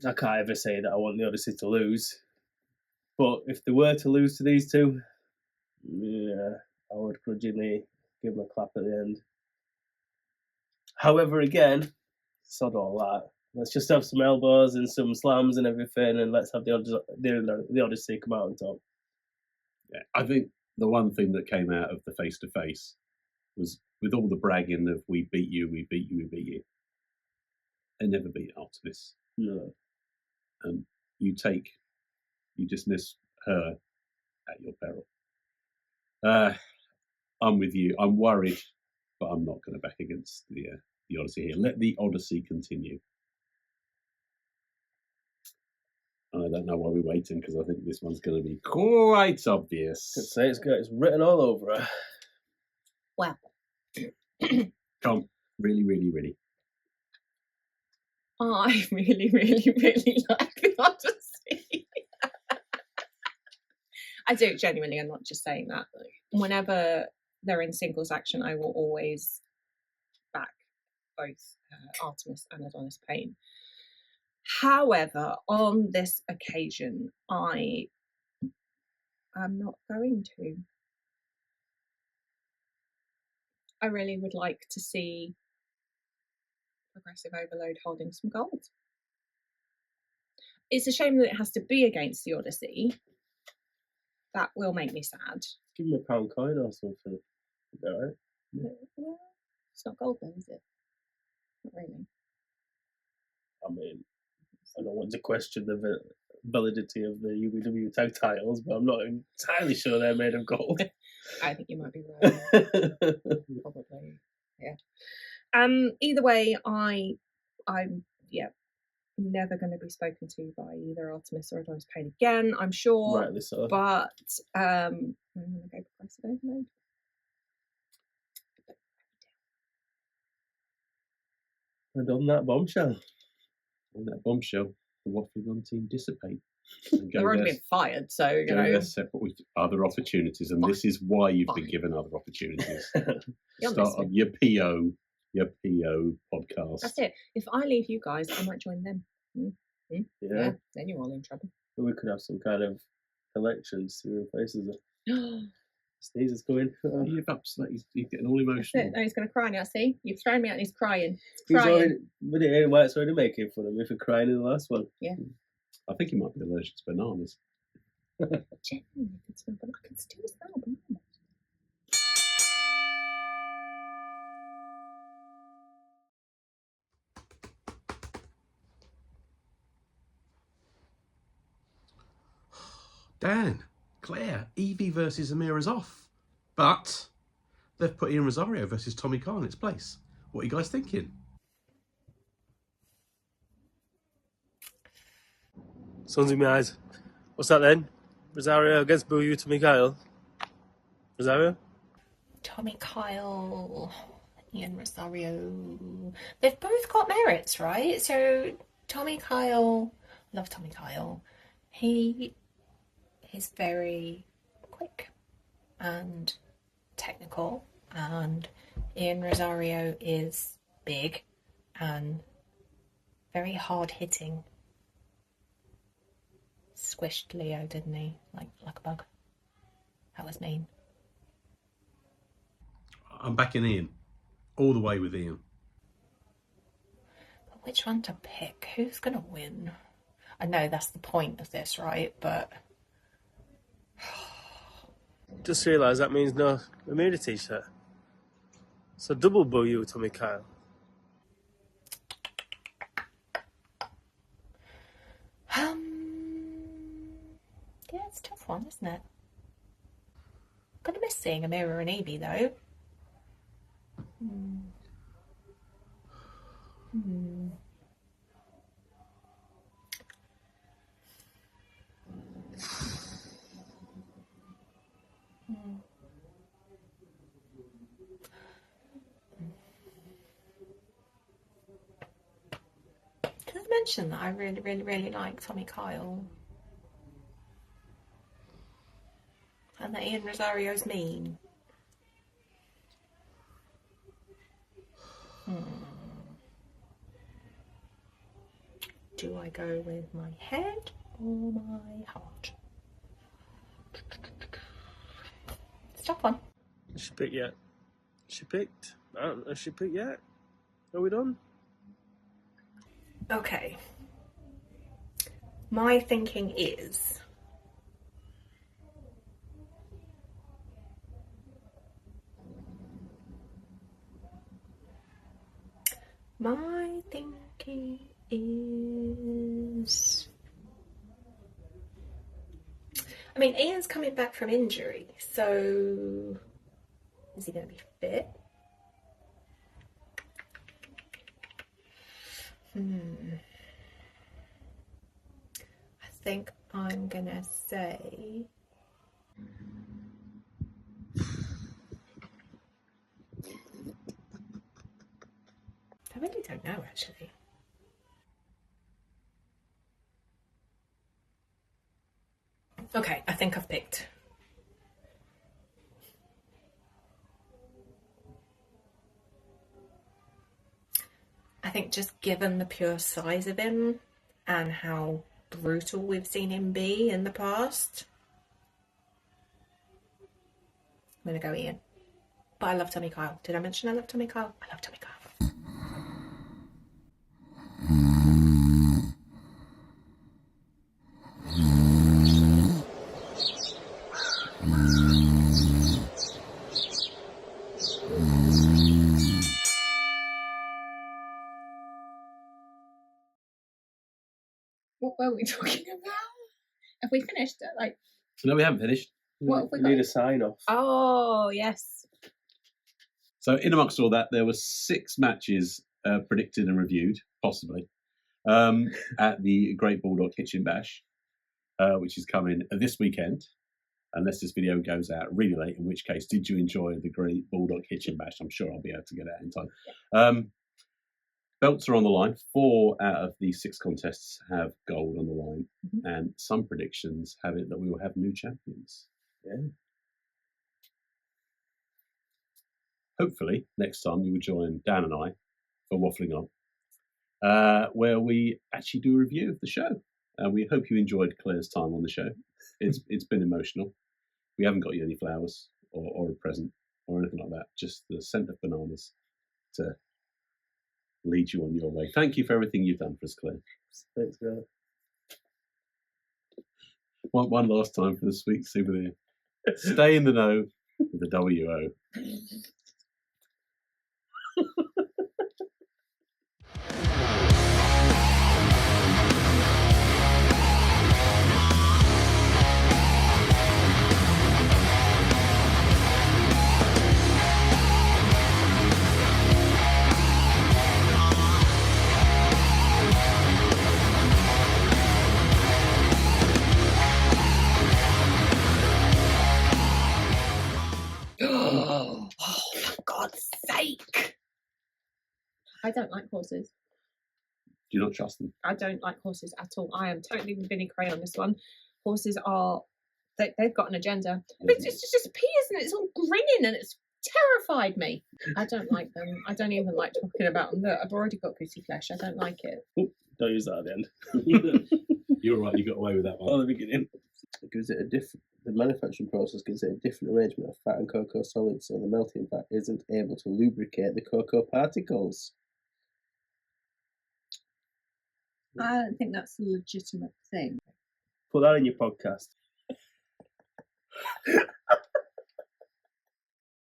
I can't ever say that I want the Odyssey to lose, but if they were to lose to these two, yeah, I would grudgingly give them a clap at the end. However, again, sod all that. Let's just have some elbows and some slams and everything, and let's have the Odyssey come out on top. Yeah, I think the one thing that came out of the face-to-face was, with all the bragging of we beat you, we beat you, we beat you, they never beat Artemis. No. And you dismiss her at your peril. I'm with you. I'm worried, but I'm not going to back against the Odyssey here. Let the Odyssey continue. And I don't know why we're waiting, because I think this one's going to be quite obvious. Could say it's written all over her. Well, Come, really, really, really. I really, really, really like the Odyssey. I do, genuinely. I'm not just saying that. Whenever they're in singles action, I will always back both Artemis and Adonis Payne. However, on this occasion, I am not going to. I really would like to see Progressive Overload holding some gold. It's a shame that it has to be against the Odyssey. That will make me sad. Give him a pound coin or something. All right. Well, it's not gold though, is it? Not really. I mean, I don't want to question the validity of the UBW tag titles, but I'm not entirely sure they're made of gold. I think you might be right. Probably, yeah. Either way, I'm never going to be spoken to by either Artemis or Adonis Payne again, I'm sure. Rightly so. But I'm going to go progressive overload. And on that bombshell, the Waffling on team dissipate. They've already been fired, so you know. Separate with other opportunities, and this is why you've been given other opportunities. Start of your PO podcast. That's it. If I leave you guys, I might join them. Yeah. Then you're all in trouble. But we could have some kind of election to replace us. Sneeze is coming. You're getting all emotional. No, he's going to cry now. See, you've thrown me out and he's crying. But White's already making fun of me for crying in the last one. Yeah. I think he might be allergic to bananas. Genuinely can smell, but I can still smell bananas. Dan, Claire, Evie versus Amira's off. But they've put Ian Rosario versus Tommy Kyle in its place. What are you guys thinking? Sun's in my eyes. What's that then? Rosario against Boo You to Mikhail. Rosario? Tommy Kyle, Ian Rosario. They've both got merits, right? So Tommy Kyle, I love Tommy Kyle. He is very quick and technical, and Ian Rosario is big and very hard hitting. Squished Leo, didn't he? Like a bug. That was mean. I'm backing Ian. All the way with Ian. But which one to pick? Who's going to win? I know that's the point of this, right? But Just realised that means no Amira t-shirt. So double Boo You to Mikhail. Yeah, it's a tough one, isn't it? I'm going to miss seeing Amira and Evie, though. Did I mention that I really like Tommy Kyle? And that Ian Rosario's mean? Do I go with my head or my heart? It's a tough one. Has she picked yet? She picked? I don't know. Has she picked yet? Are we done? Okay. My thinking is I mean, Ian's coming back from injury, so is he going to be fit? I think I'm going to say I really don't know, actually. Okay, I think I've picked. I think just given the pure size of him and how brutal we've seen him be in the past, I'm going to go Ian. But I love Tommy Kyle. Did I mention I love Tommy Kyle? I love Tommy Kyle. What were we talking about? Have we finished it? Like, No, we haven't finished. what have we We need got? a sign off. Oh, yes. So in amongst all that, there were 6 matches predicted and reviewed, possibly, at the Great Bulldog Hitchin Bash, which is coming this weekend, unless this video goes out really late, in which case, did you enjoy the Great Bulldog Hitchin Bash? I'm sure I'll be able to get out in time. Belts are on the line. 4 out of the 6 contests have gold on the line, and some predictions have it that we will have new champions. Yeah. Hopefully, next time you will join Dan and I for Waffling On, where we actually do a review of the show. We hope you enjoyed Claire's time on the show. It's been emotional. We haven't got you any flowers or a present or anything like that. Just the scent of bananas to lead you on your way. Thank you for everything you've done for us, Claire. Thanks, guys. One last time for the sweet souvenir. Stay in the know with the WO. Oh, for God's sake. I don't like horses. Do you not trust them? I don't like horses at all. I am totally with Vinnie Kray on this one. Horses are, they've got an agenda. But it's just appears and it's all grinning and it's terrified me. I don't like them. I don't even like talking about them. Look, I've already got goosey flesh. I don't like it. Don't use that at the end. You're right, you got away with that At one. the beginning. It gives it a different. The manufacturing process gives it a different arrangement of fat and cocoa solids, so the melting fat isn't able to lubricate the cocoa particles. I don't think that's a legitimate thing. Put that in your podcast.